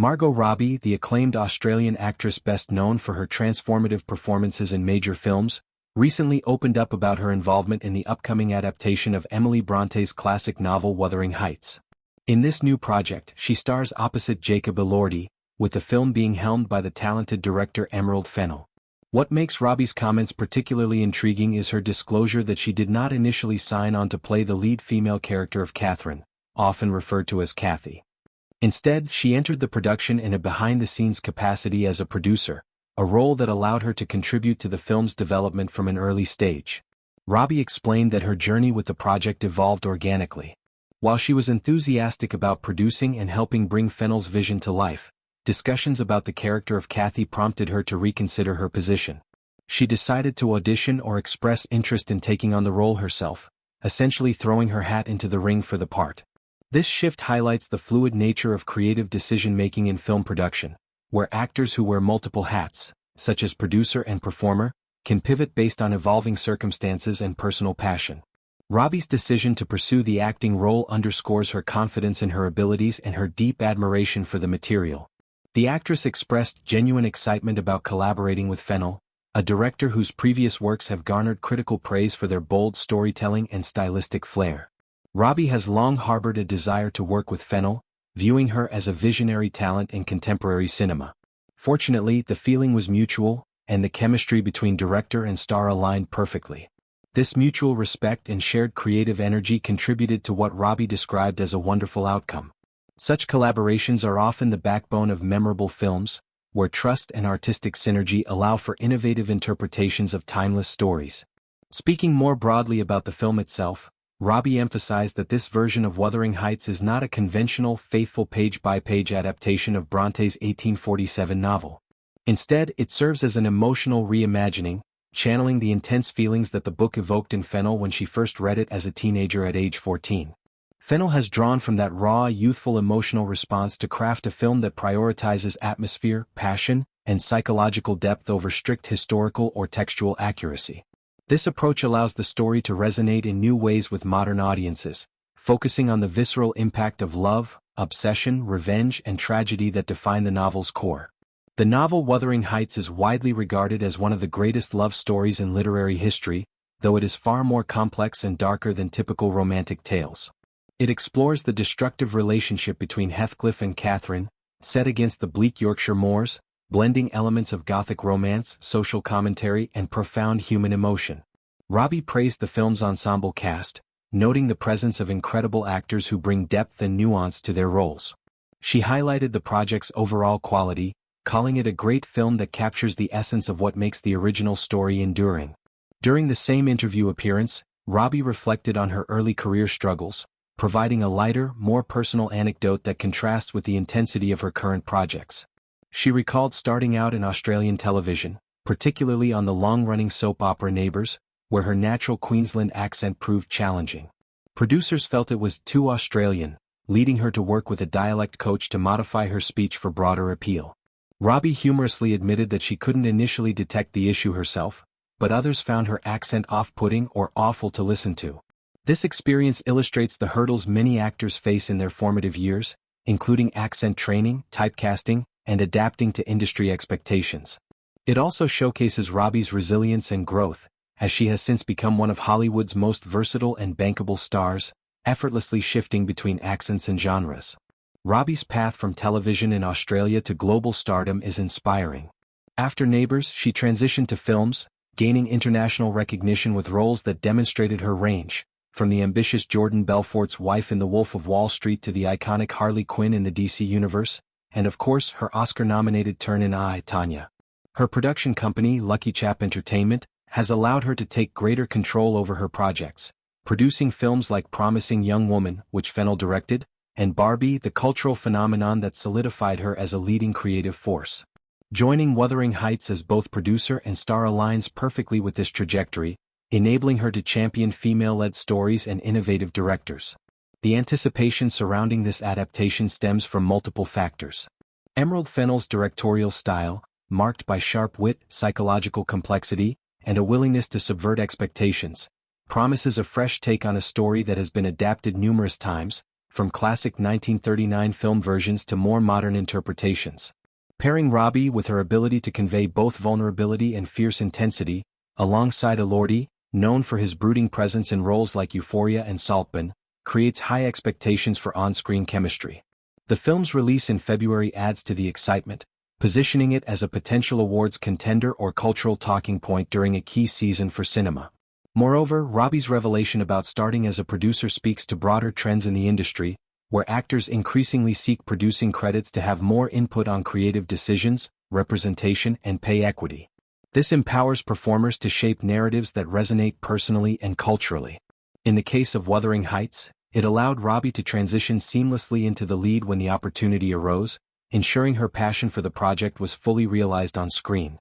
Margot Robbie, the acclaimed Australian actress best known for her transformative performances in major films, recently opened up about her involvement in the upcoming adaptation of Emily Bronte's classic novel Wuthering Heights. In this new project, she stars opposite Jacob Elordi, with the film being helmed by the talented director Emerald Fennell. What makes Robbie's comments particularly intriguing is her disclosure that she did not initially sign on to play the lead female character of Catherine, often referred to as Cathy. Instead, she entered the production in a behind-the-scenes capacity as a producer, a role that allowed her to contribute to the film's development from an early stage. Robbie explained that her journey with the project evolved organically. While she was enthusiastic about producing and helping bring Fennell's vision to life, discussions about the character of Cathy prompted her to reconsider her position. She decided to audition or express interest in taking on the role herself, essentially throwing her hat into the ring for the part. This shift highlights the fluid nature of creative decision-making in film production, where actors who wear multiple hats, such as producer and performer, can pivot based on evolving circumstances and personal passion. Robbie's decision to pursue the acting role underscores her confidence in her abilities and her deep admiration for the material. The actress expressed genuine excitement about collaborating with Fennell, a director whose previous works have garnered critical praise for their bold storytelling and stylistic flair. Robbie has long harbored a desire to work with Fennell, viewing her as a visionary talent in contemporary cinema. Fortunately, the feeling was mutual, and the chemistry between director and star aligned perfectly. This mutual respect and shared creative energy contributed to what Robbie described as a wonderful outcome. Such collaborations are often the backbone of memorable films, where trust and artistic synergy allow for innovative interpretations of timeless stories. Speaking more broadly about the film itself, Robbie emphasized that this version of Wuthering Heights is not a conventional, faithful page-by-page adaptation of Bronte's 1847 novel. Instead, it serves as an emotional reimagining, channeling the intense feelings that the book evoked in Fennell when she first read it as a teenager at age 14. Fennell has drawn from that raw, youthful emotional response to craft a film that prioritizes atmosphere, passion, and psychological depth over strict historical or textual accuracy. This approach allows the story to resonate in new ways with modern audiences, focusing on the visceral impact of love, obsession, revenge, and tragedy that define the novel's core. The novel Wuthering Heights is widely regarded as one of the greatest love stories in literary history, though it is far more complex and darker than typical romantic tales. It explores the destructive relationship between Heathcliff and Catherine, set against the bleak Yorkshire moors, blending elements of Gothic romance, social commentary, and profound human emotion. Robbie praised the film's ensemble cast, noting the presence of incredible actors who bring depth and nuance to their roles. She highlighted the project's overall quality, calling it a great film that captures the essence of what makes the original story enduring. During the same interview appearance, Robbie reflected on her early career struggles, providing a lighter, more personal anecdote that contrasts with the intensity of her current projects. She recalled starting out in Australian television, particularly on the long-running soap opera Neighbours, where her natural Queensland accent proved challenging. Producers felt it was too Australian, leading her to work with a dialect coach to modify her speech for broader appeal. Robbie humorously admitted that she couldn't initially detect the issue herself, but others found her accent off-putting or awful to listen to. This experience illustrates the hurdles many actors face in their formative years, including accent training, typecasting, and adapting to industry expectations. It also showcases Robbie's resilience and growth, as she has since become one of Hollywood's most versatile and bankable stars, effortlessly shifting between accents and genres. Robbie's path from television in Australia to global stardom is inspiring. After Neighbours, she transitioned to films, gaining international recognition with roles that demonstrated her range, from the ambitious Jordan Belfort's wife in The Wolf of Wall Street to the iconic Harley Quinn in the DC Universe, and of course her Oscar-nominated turn in I, Tonya. Her production company, Lucky Chap Entertainment, has allowed her to take greater control over her projects, producing films like Promising Young Woman, which Fennell directed, and Barbie, the cultural phenomenon that solidified her as a leading creative force. Joining Wuthering Heights as both producer and star aligns perfectly with this trajectory, enabling her to champion female-led stories and innovative directors. The anticipation surrounding this adaptation stems from multiple factors. Emerald Fennell's directorial style, marked by sharp wit, psychological complexity, and a willingness to subvert expectations, promises a fresh take on a story that has been adapted numerous times, from classic 1939 film versions to more modern interpretations. Pairing Robbie with her ability to convey both vulnerability and fierce intensity, alongside Elordi, known for his brooding presence in roles like Euphoria and Saltburn, creates high expectations for on-screen chemistry. The film's release in February adds to the excitement, positioning it as a potential awards contender or cultural talking point during a key season for cinema. Moreover, Robbie's revelation about starting as a producer speaks to broader trends in the industry, where actors increasingly seek producing credits to have more input on creative decisions, representation, and pay equity. This empowers performers to shape narratives that resonate personally and culturally. In the case of Wuthering Heights, it allowed Robbie to transition seamlessly into the lead when the opportunity arose, ensuring her passion for the project was fully realized on screen.